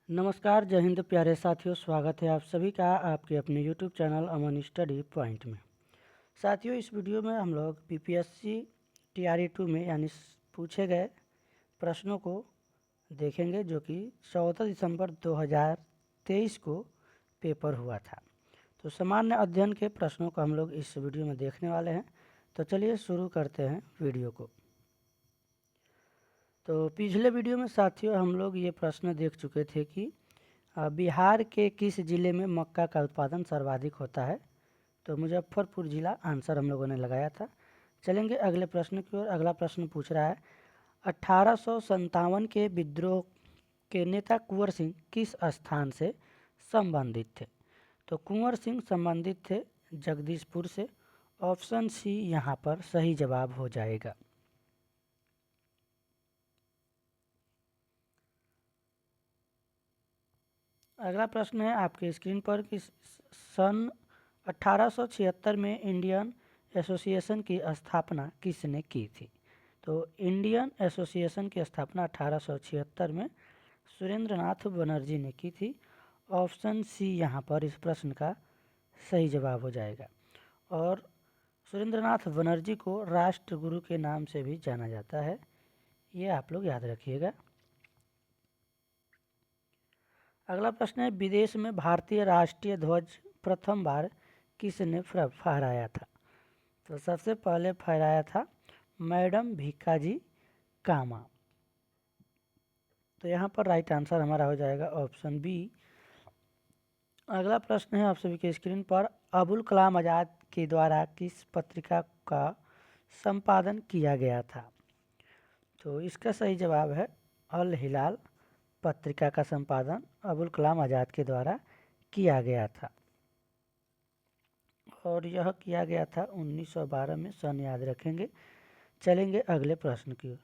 नमस्कार, जय हिंद प्यारे साथियों। स्वागत है आप सभी का आपके अपने YouTube चैनल अमन स्टडी पॉइंट में। साथियों, इस वीडियो में हम लोग PPSC TRE 2 में यानी पूछे गए प्रश्नों को देखेंगे, जो कि 14 दिसंबर 2023 को पेपर हुआ था। तो सामान्य अध्ययन के प्रश्नों को हम लोग इस वीडियो में देखने वाले हैं। तो चलिए शुरू करते हैं वीडियो को। तो पिछले वीडियो में साथियों हम लोग ये प्रश्न देख चुके थे कि बिहार के किस जिले में मक्का का उत्पादन सर्वाधिक होता है। तो मुजफ्फरपुर जिला आंसर हम लोगों ने लगाया था। चलेंगे अगले प्रश्न की ओर। अगला प्रश्न पूछ रहा है 1857 के विद्रोह के नेता कुंवर सिंह किस स्थान से संबंधित थे। तो कुंवर सिंह संबंधित थे जगदीशपुर से। ऑप्शन सी यहाँ पर सही जवाब हो जाएगा। अगला प्रश्न है आपके स्क्रीन पर कि सन 1876 में इंडियन एसोसिएशन की स्थापना किसने की थी। तो इंडियन एसोसिएशन की स्थापना 1876 में सुरेंद्रनाथ बनर्जी ने की थी। ऑप्शन सी यहाँ पर इस प्रश्न का सही जवाब हो जाएगा। और सुरेंद्रनाथ बनर्जी को राष्ट्रगुरु के नाम से भी जाना जाता है, ये आप लोग याद रखिएगा। अगला प्रश्न है विदेश में भारतीय राष्ट्रीय ध्वज प्रथम बार किसने फहराया था। तो सबसे पहले फहराया था मैडम भीकाजी कामा। तो यहाँ पर राइट आंसर हमारा हो जाएगा ऑप्शन बी। अगला प्रश्न है आप सभी के स्क्रीन पर अबुल कलाम आज़ाद के द्वारा किस पत्रिका का संपादन किया गया था। तो इसका सही जवाब है अल हिलाल पत्रिका का संपादन अबुल कलाम आज़ाद के द्वारा किया गया था, और यह किया गया था 1912 में। सन याद रखेंगे। चलेंगे अगले प्रश्न की ओर।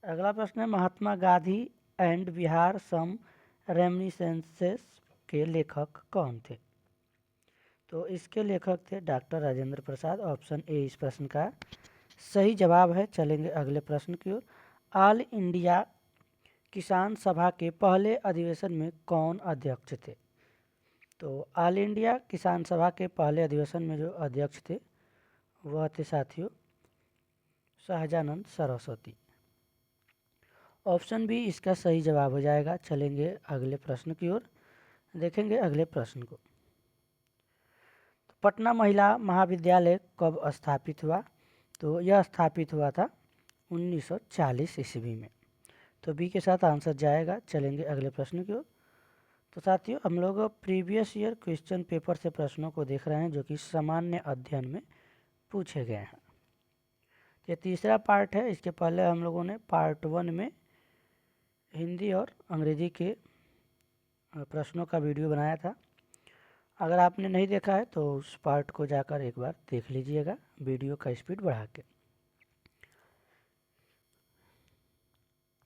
अगला प्रश्न है Mahatma Gandhi and Bihar some reminiscences के लेखक कौन थे। तो इसके लेखक थे doctor Rajendra Prasad. Option A इस प्रश्न का सही जवाब है। चलेंगे अगले प्रश्न की ओर। ऑल इंडिया किसान सभा के पहले अधिवेशन में कौन अध्यक्ष थे। तो ऑल इंडिया किसान सभा के पहले अधिवेशन में जो अध्यक्ष थे वह थे साथियों सहजानंद सरस्वती। ऑप्शन बी इसका सही जवाब हो जाएगा। चलेंगे अगले प्रश्न की ओर। देखेंगे अगले प्रश्न को। तो पटना महिला महाविद्यालय कब स्थापित हुआ। तो यह स्थापित हुआ था 1940 ईस्वी में। तो बी के साथ आंसर जाएगा। चलेंगे अगले प्रश्न की ओर। तो साथियों हम लोग प्रीवियस ईयर क्वेश्चन पेपर से प्रश्नों को देख रहे हैं, जो कि सामान्य अध्ययन में पूछे गए हैं। ये तीसरा पार्ट है। इसके पहले हम लोगों ने पार्ट 1 में हिंदी और अंग्रेजी के प्रश्नों का वीडियो बनाया था। अगर आपने नहीं देखा है तो उस पार्ट को जाकर एक बार देख लीजिएगा वीडियो का स्पीड बढ़ा के।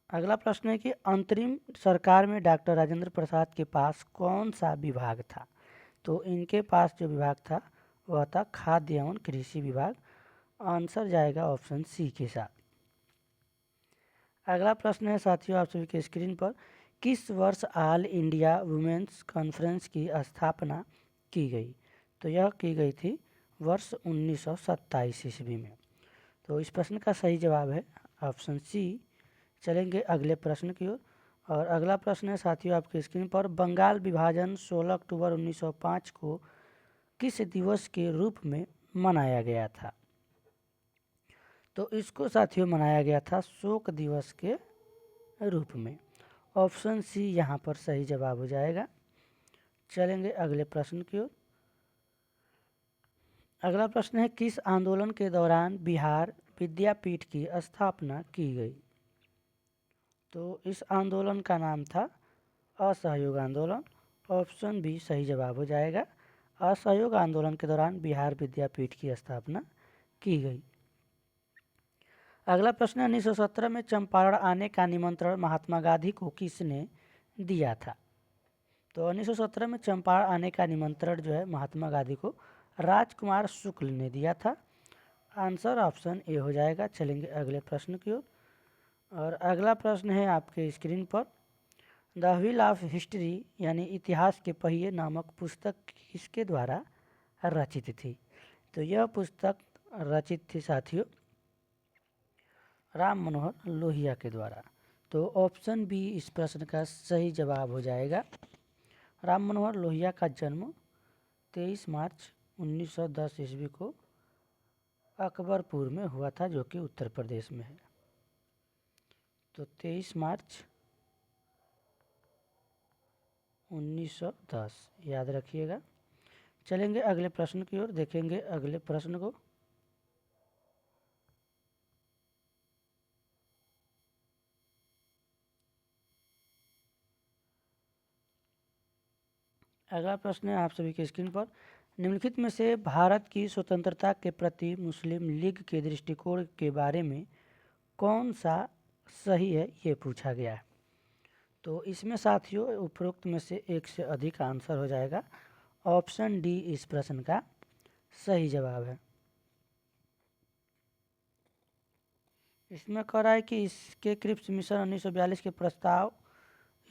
अगला प्रश्न है कि अंतरिम सरकार में डॉक्टर राजेंद्र प्रसाद के पास कौन सा विभाग था। तो इनके पास जो विभाग था वह था खाद्य एवं कृषि विभाग। आंसर जाएगा ऑप्शन सी के साथ। अगला प्रश्न है साथियों आप सभी के स्क्रीन पर किस वर्ष ऑल इंडिया वुमेन्स कॉन्फ्रेंस की स्थापना की गई। तो यह की गई थी वर्ष 1927 ईस्वी में। तो इस प्रश्न का सही जवाब है ऑप्शन सी। चलेंगे अगले प्रश्न की ओर। और अगला प्रश्न है साथियों आपके स्क्रीन पर बंगाल विभाजन 16 अक्टूबर 1905 को किस दिवस के रूप में मनाया गया था। तो इसको साथियों मनाया गया था शोक दिवस के रूप में। ऑप्शन सी यहाँ पर सही जवाब हो जाएगा। चलेंगे अगले प्रश्न की ओर। अगला प्रश्न है किस आंदोलन के दौरान बिहार विद्यापीठ की स्थापना की गई। तो इस आंदोलन का नाम था असहयोग आंदोलन। ऑप्शन बी सही जवाब हो जाएगा। असहयोग आंदोलन के दौरान बिहार विद्यापीठ की स्थापना की गई। अगला प्रश्न 1917 में चंपारण आने का निमंत्रण महात्मा गांधी को किसने दिया था। तो 1917 में चंपारण आने का निमंत्रण जो है महात्मा गांधी को राजकुमार शुक्ल ने दिया था। आंसर ऑप्शन ए हो जाएगा। चलेंगे अगले प्रश्न की ओर। और अगला प्रश्न है आपके स्क्रीन पर, द व्हील ऑफ हिस्ट्री यानी इतिहास के पहिए नामक पुस्तक किसके द्वारा रचित थी? तो यह पुस्तक रचित थी साथियों राम मनोहर लोहिया के द्वारा। तो ऑप्शन बी इस प्रश्न का सही जवाब हो जाएगा। राम मनोहर लोहिया का जन्म 23 मार्च 1910 ईस्वी को अकबरपुर में हुआ था, जो कि उत्तर प्रदेश में है। तो 23 मार्च 1910 याद रखिएगा। चलेंगे अगले प्रश्न की ओर, देखेंगे अगले प्रश्न को। अगला प्रश्न है आप सभी के स्क्रीन पर, निम्नलिखित में से भारत की स्वतंत्रता के प्रति मुस्लिम लीग के दृष्टिकोण के बारे में कौन सा सही है, ये पूछा गया है। तो इसमें साथियों उपरोक्त में से एक से अधिक आंसर हो जाएगा। ऑप्शन डी इस प्रश्न का सही जवाब है। इसमें कह रहा है कि इसके क्रिप्स मिशन 1942 के प्रस्ताव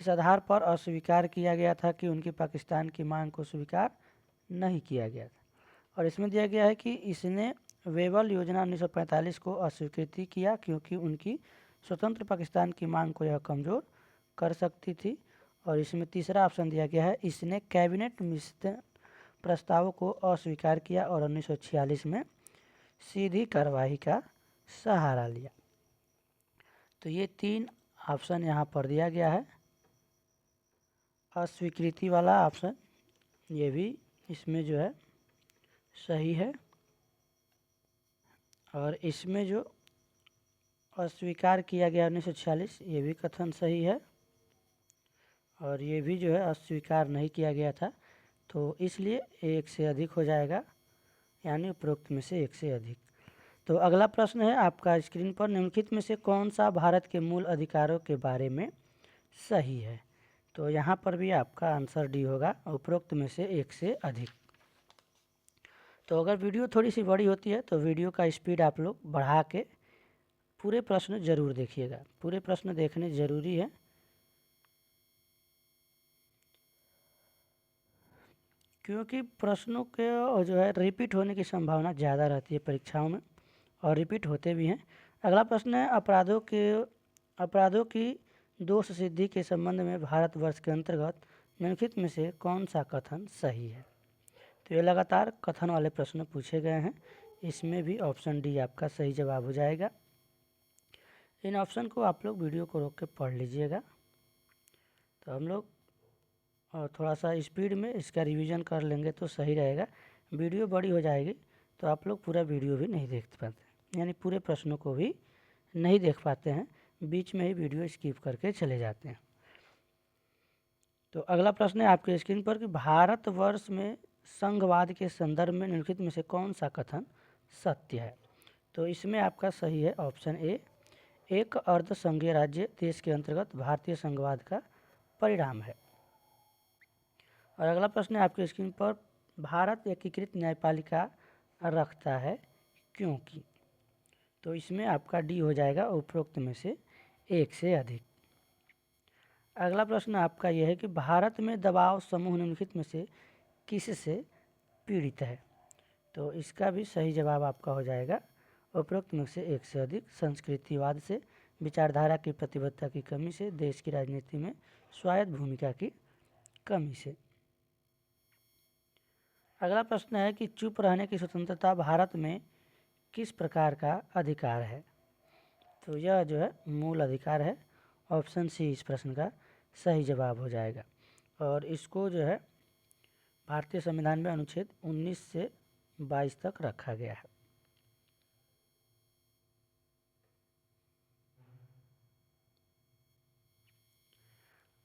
इस आधार पर अस्वीकार किया गया था कि उनकी पाकिस्तान की मांग को स्वीकार नहीं किया गया था। और इसमें दिया गया है कि इसने वेबल योजना 1945 को अस्वीकृति किया क्योंकि उनकी स्वतंत्र पाकिस्तान की मांग को यह कमज़ोर कर सकती थी। और इसमें तीसरा ऑप्शन दिया गया है, इसने कैबिनेट मिशन प्रस्तावों को अस्वीकार किया और 1946 में सीधी कार्रवाई का सहारा लिया। तो ये 3 ऑप्शन यहाँ पर दिया गया है। अस्वीकृति वाला ऑप्शन ये भी इसमें जो है सही है, और इसमें जो अस्वीकार किया गया 1946 ये भी कथन सही है, और ये भी जो है अस्वीकार नहीं किया गया था। तो इसलिए एक से अधिक हो जाएगा, यानी उपरोक्त में से एक से अधिक। तो अगला प्रश्न है आपका स्क्रीन पर, निम्नलिखित में से कौन सा भारत के मूल अधिकारों के बारे में सही है? तो यहाँ पर भी आपका आंसर डी होगा, उपरोक्त में से एक से अधिक। तो अगर वीडियो थोड़ी सी बड़ी होती है तो वीडियो का स्पीड आप लोग बढ़ा के पूरे प्रश्न जरूर देखिएगा, पूरे प्रश्न देखने ज़रूरी है। क्योंकि प्रश्नों के जो है रिपीट होने की संभावना ज़्यादा रहती है परीक्षाओं में, और रिपीट होते भी हैं। अगला प्रश्न है, अपराधों की दोष सिद्धि के संबंध में भारतवर्ष के अंतर्गत निम्नलिखित में से कौन सा कथन सही है? तो ये लगातार कथन वाले प्रश्न पूछे गए हैं। इसमें भी ऑप्शन डी आपका सही जवाब हो जाएगा। इन ऑप्शन को आप लोग वीडियो को रोक के पढ़ लीजिएगा। तो हम लोग और थोड़ा सा स्पीड में इसका रिवीजन कर लेंगे तो सही रहेगा। वीडियो बड़ी हो जाएगी तो आप लोग पूरा वीडियो भी नहीं देख पाते, यानी पूरे प्रश्नों को भी नहीं देख पाते हैं, बीच में ही वीडियो स्किप करके चले जाते हैं। तो अगला प्रश्न है आपके स्क्रीन पर कि भारतवर्ष में संघवाद के संदर्भ में निम्नलिखित में से कौन सा कथन सत्य है? तो इसमें आपका सही है ऑप्शन ए, एक अर्ध संघीय राज्य देश के अंतर्गत भारतीय संघवाद का परिणाम है। और अगला प्रश्न है आपके स्क्रीन पर, भारत एकीकृत न्यायपालिका रखता है क्योंकि? तो इसमें आपका डी हो जाएगा, उपरोक्त में से एक से अधिक। अगला प्रश्न आपका यह है कि भारत में दबाव समूह निम्नलिखित में से किससे पीड़ित है? तो इसका भी सही जवाब आपका हो जाएगा, उपरोक्त में से एक से अधिक। संस्कृतिवाद से, विचारधारा की प्रतिबद्धता की कमी से, देश की राजनीति में स्वायत्त भूमिका की कमी से। अगला प्रश्न है कि चुप रहने की स्वतंत्रता भारत में किस प्रकार का अधिकार है? तो यह जो है मूल अधिकार है। ऑप्शन सी इस प्रश्न का सही जवाब हो जाएगा, और इसको जो है भारतीय संविधान में अनुच्छेद 19 से 22 तक रखा गया है।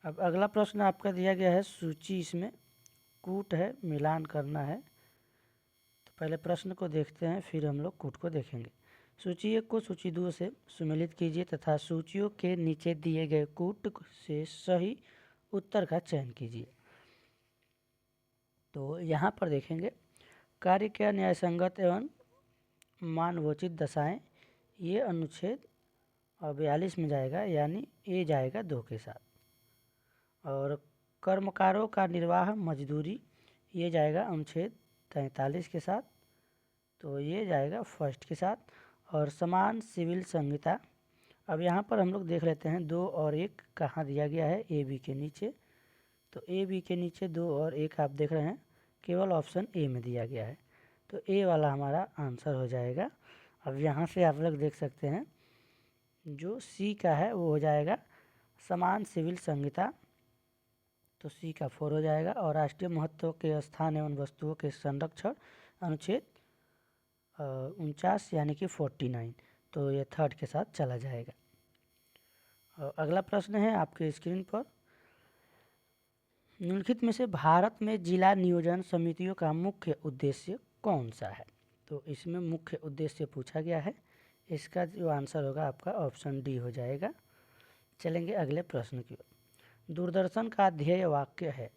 अब अगला प्रश्न आपका दिया गया है सूची, इसमें कूट है, मिलान करना है। तो पहले प्रश्न को देखते हैं, फिर हम लोग कूट को देखेंगे। सूची 1 को सूची 2 से सुमेलित कीजिए तथा सूचियों के नीचे दिए गए कूट से सही उत्तर का चयन कीजिए। तो यहाँ पर देखेंगे, कार्य क्या न्यायसंगत एवं मानवोचित दशाएं, ये अनुच्छेद 42 में जाएगा, यानी ए जाएगा 2 के साथ। और कर्मकारों का निर्वाह मजदूरी, ये जाएगा अनुच्छेद 43 के साथ, तो ये जाएगा फर्स्ट के साथ। और समान सिविल संहिता, अब यहाँ पर हम लोग देख लेते हैं 2 और 1 कहाँ दिया गया है, ए बी के नीचे। तो ए बी के नीचे 2 और 1 आप देख रहे हैं केवल ऑप्शन ए में दिया गया है, तो ए वाला हमारा आंसर हो जाएगा। अब यहाँ से आप लोग देख सकते हैं जो सी का है वो हो जाएगा समान सिविल संहिता, तो सी का 4 हो जाएगा। और राष्ट्रीय महत्व के स्थान एवं वस्तुओं के संरक्षण, अनुच्छेद 49 यानी कि 49, तो ये थर्ड के साथ चला जाएगा। और अगला प्रश्न है आपके स्क्रीन पर, निम्नलिखित में से भारत में जिला नियोजन समितियों का मुख्य उद्देश्य कौन सा है? तो इसमें मुख्य उद्देश्य पूछा गया है, इसका जो आंसर होगा आपका ऑप्शन डी हो जाएगा। चलेंगे अगले प्रश्न की ओर। दूरदर्शन का ध्येय वाक्य है,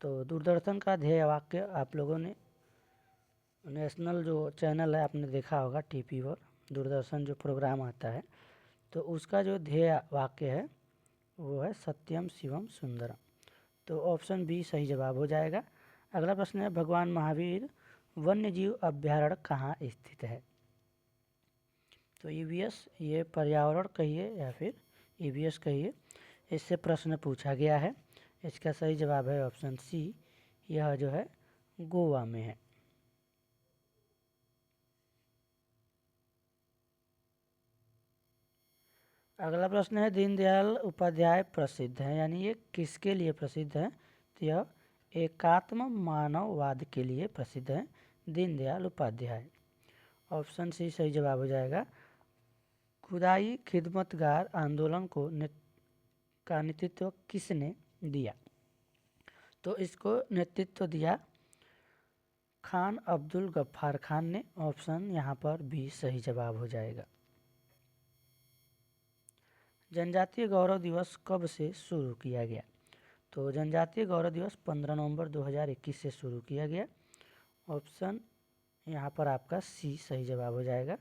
तो दूरदर्शन का ध्येय वाक्य आप लोगों ने नेशनल जो चैनल है आपने देखा होगा टीवी पर, दूरदर्शन जो प्रोग्राम आता है, तो उसका जो ध्येय वाक्य है वो है सत्यम शिवम सुंदरम, तो ऑप्शन बी सही जवाब हो जाएगा। अगला प्रश्न है, भगवान महावीर वन्य जीव अभ्यारण्य कहाँ स्थित है? तो ईवीएस, ये पर्यावरण कहिए या फिर ईवीएस कहिए, इससे प्रश्न पूछा गया है। इसका सही जवाब है ऑप्शन सी, यह जो है गोवा में है। अगला प्रश्न है, दीनदयाल उपाध्याय प्रसिद्ध है, यानी ये किसके लिए प्रसिद्ध है? तो यह एकात्म मानववाद के लिए प्रसिद्ध है दीनदयाल उपाध्याय। ऑप्शन सी सही जवाब हो जाएगा। खुदाई खिदमतगार आंदोलन का नेतृत्व किसने दिया? तो इसको नेतृत्व दिया खान अब्दुल गफ्फार खान ने, ऑप्शन यहाँ पर बी सही जवाब हो जाएगा। जनजातीय गौरव दिवस कब से शुरू किया गया? तो जनजातीय गौरव दिवस 15 नवंबर 2021 से शुरू किया गया, ऑप्शन यहाँ पर आपका सी सही जवाब हो जाएगा।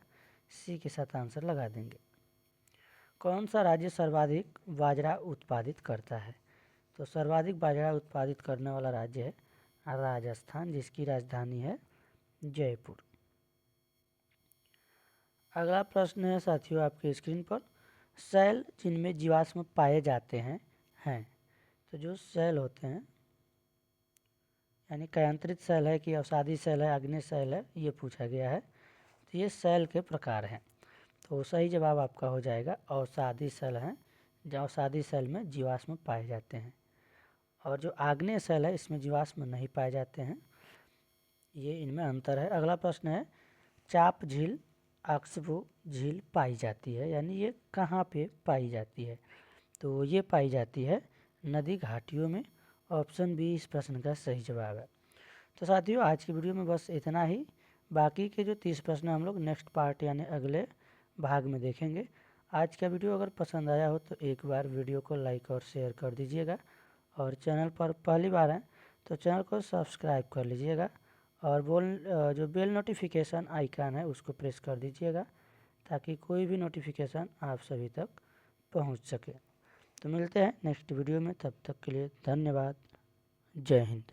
सी के साथ आंसर लगा देंगे। कौन सा राज्य सर्वाधिक बाजरा उत्पादित करता है? तो सर्वाधिक बाजरा उत्पादित करने वाला राज्य है राजस्थान, जिसकी राजधानी है जयपुर। अगला प्रश्न है साथियों आपके स्क्रीन पर, सेल जिनमें जीवाश्म पाए जाते हैं। तो जो सेल होते हैं, यानी कयांत्रित सेल है कि अवसादी सेल है, आग्नेय सेल है, ये पूछा गया है। तो ये सेल के प्रकार हैं, तो सही जवाब आपका हो जाएगा अवसादी सेल हैं, जो अवसादी सेल में जीवाश्म पाए जाते हैं। और जो आग्नेय सेल है इसमें जीवाश्म नहीं पाए जाते हैं, ये इनमें अंतर है। अगला प्रश्न है, चाप झील ऑक्सबो झील पाई जाती है, यानी ये कहाँ पे पाई जाती है? तो ये पाई जाती है नदी घाटियों में, ऑप्शन बी इस प्रश्न का सही जवाब है। तो साथियों आज की वीडियो में बस इतना ही, बाकी के जो 30 प्रश्न हम लोग नेक्स्ट पार्ट यानी अगले भाग में देखेंगे। आज का वीडियो अगर पसंद आया हो तो एक बार वीडियो को लाइक और शेयर कर दीजिएगा, और चैनल पर पहली बार हैं तो चैनल को सब्सक्राइब कर लीजिएगा, और जो बेल नोटिफिकेशन आइकन है उसको प्रेस कर दीजिएगा, ताकि कोई भी नोटिफिकेशन आप सभी तक पहुंच सके। तो मिलते हैं नेक्स्ट वीडियो में, तब तक के लिए धन्यवाद। जय हिंद।